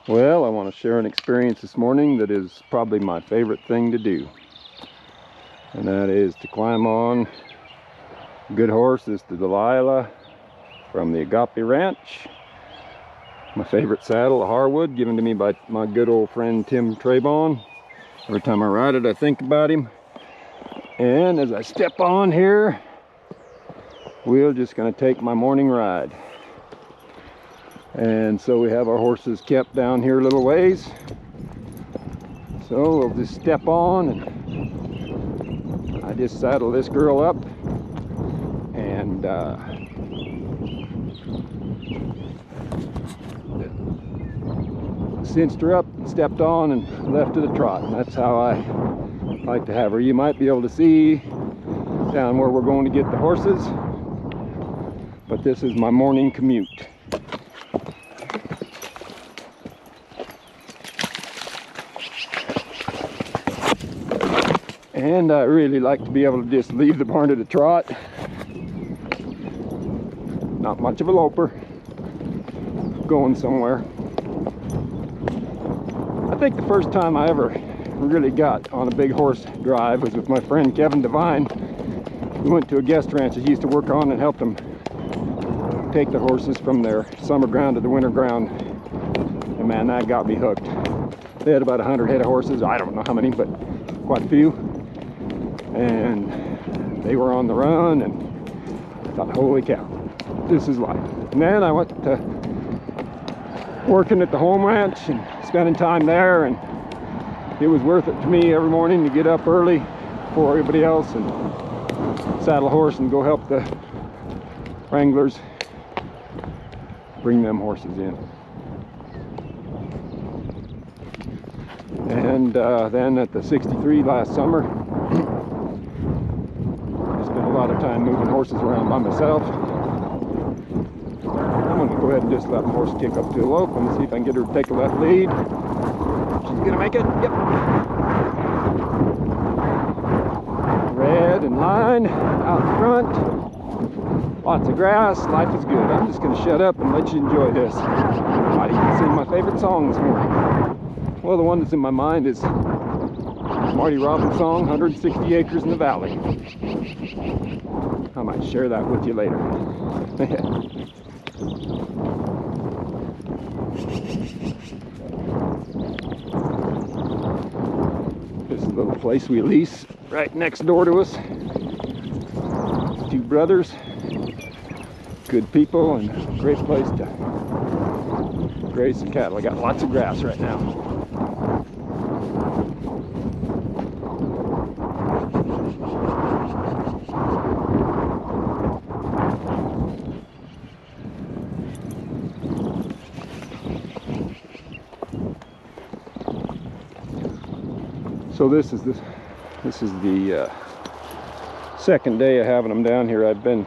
Well, I want to share an experience this morning that is probably my favorite thing to do. And that is to climb on good horse. This is Delilah from the Agape Ranch. My favorite saddle, a Harwood, given to me by my good old friend Tim Trayvon. Every time I ride it, I think about him. And as I step on here, we're just going to take my morning ride. And so we have our horses kept down here a little ways. So we'll just step on, and I just saddle this girl up and cinched her up, stepped on, and left at a trot. And that's how I like to have her. You might be able to see down where we're going to get the horses, but this is my morning commute. And I really like to be able to just leave the barn at a trot. Not much of a loper, going somewhere. I think the first time I ever really got on a big horse drive was with my friend Kevin Devine. We went to a guest ranch that he used to work on and helped him take the horses from their summer ground to the winter ground. And man, that got me hooked. They had about 100 head of horses. I don't know how many, but quite a few. And they were on the run, and I thought, holy cow, this is life. And then I went to working at the home ranch and spending time there, and it was worth it to me every morning to get up early before everybody else and saddle a horse and go help the wranglers bring them horses in. And then at the 63 last summer, a lot of time moving horses around by myself. I'm going to go ahead and just let the horse kick up to a lope and see if I can get her to take a left lead. She's going to make it. Yep. Red and line out front. Lots of grass. Life is good. I'm just going to shut up and let you enjoy this. I even sing my favorite song this morning. Well, the one that's in my mind is Marty Robbins' song, 160 Acres in the Valley. I might share that with you later. This is a little place we lease right next door to us. Two brothers, good people, and great place to graze some cattle. I got lots of grass right now. So this is the second day of having them down here. I've been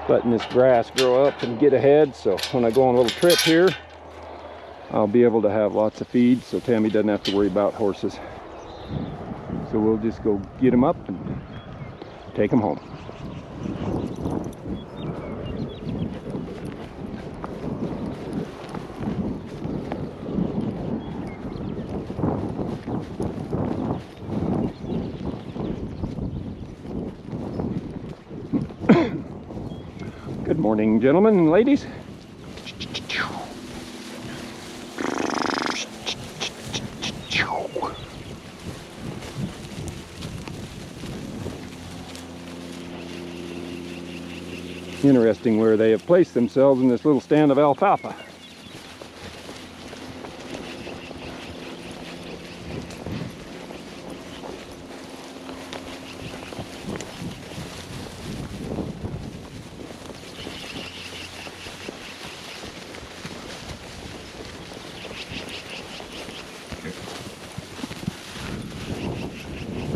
letting this grass grow up and get ahead, so when I go on a little trip here, I'll be able to have lots of feed, so Tammy doesn't have to worry about horses. So we'll just go get them up and take them home. Good morning, gentlemen and ladies. Interesting where they have placed themselves in this little stand of alfalfa.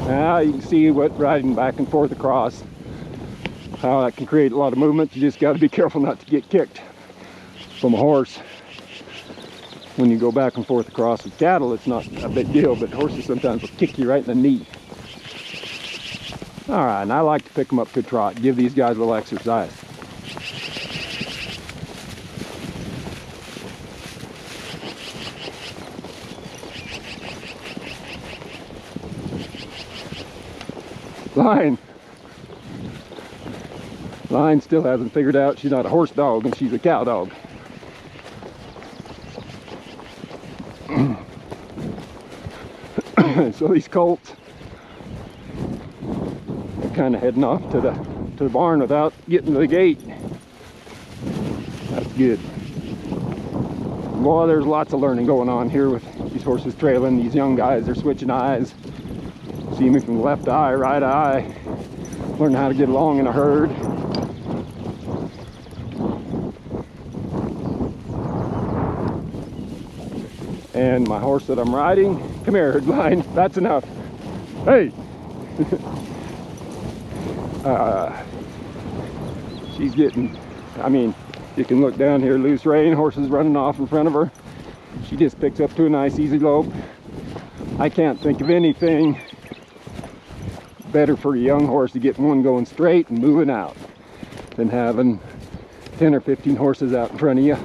Now you can see what riding back and forth across, how that can create a lot of movement. You just got to be careful not to get kicked from a horse. When you go back and forth across with cattle, it's not a big deal, but horses sometimes will kick you right in the knee. All right, and I like to pick them up to trot, give these guys a little exercise. Lion still hasn't figured out she's not a horse dog and she's a cow dog. So these colts are kind of heading off to the barn without getting to the gate. That's good. Boy, there's lots of learning going on here with these horses trailing. These young guys are switching eyes. See me from the left eye, right eye. Learn how to get along in a herd. And my horse that I'm riding, come here, Lion, that's enough. Hey! She's getting, I mean, you can look down here, loose rein, horses running off in front of her. She just picks up to a nice easy lope. I can't think of anything better for a young horse to get one going straight and moving out than having 10 or 15 horses out in front of you.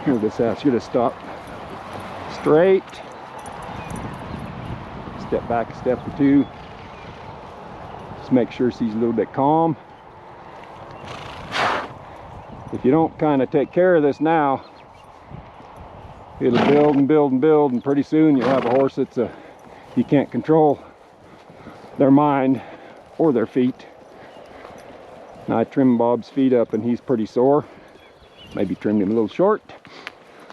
Here, this ass, you're to stop straight, step back a step or two, just make sure she's a little bit calm. If you don't kind of take care of this now, it'll build and build and build, and pretty soon you'll have a horse that's you can't control their mind or their feet. Now I trimmed Bob's feet up and he's pretty sore. Maybe trimmed him a little short.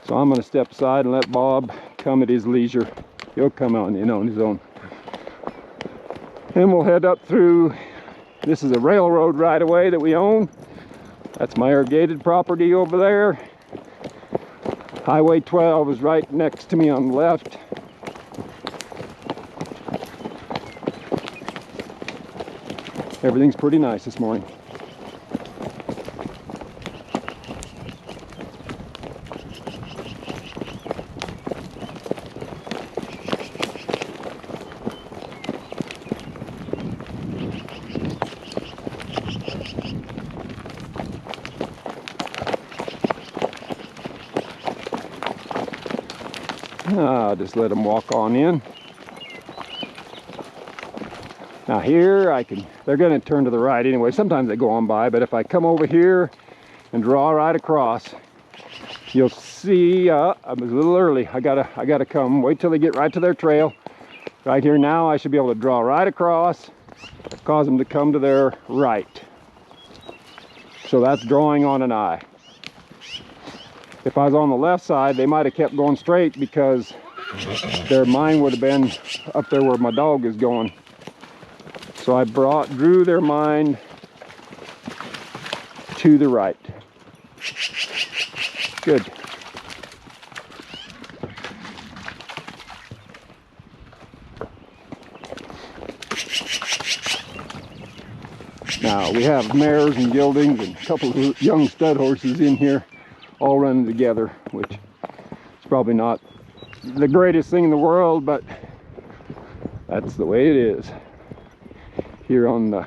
So I'm going to step aside and let Bob come at his leisure. He'll come on in on his own. And we'll head up through, this is a railroad right away that we own. That's my irrigated property over there. Highway 12 is right next to me on the left. Everything's pretty nice this morning. I'll just let them walk on in. Now here I can, they're going to turn to the right anyway. Sometimes they go on by, but if I come over here and draw right across, you'll see, I was a little early. I gotta come, wait till they get right to their trail. Right here now, I should be able to draw right across, cause them to come to their right. So that's drawing on an eye. If I was on the left side, they might have kept going straight because their mind would have been up there where my dog is going. So I drew their mind to the right. Good. Now we have mares and geldings and a couple of young stud horses in here, all running together, which is probably not the greatest thing in the world, but that's the way it is here on the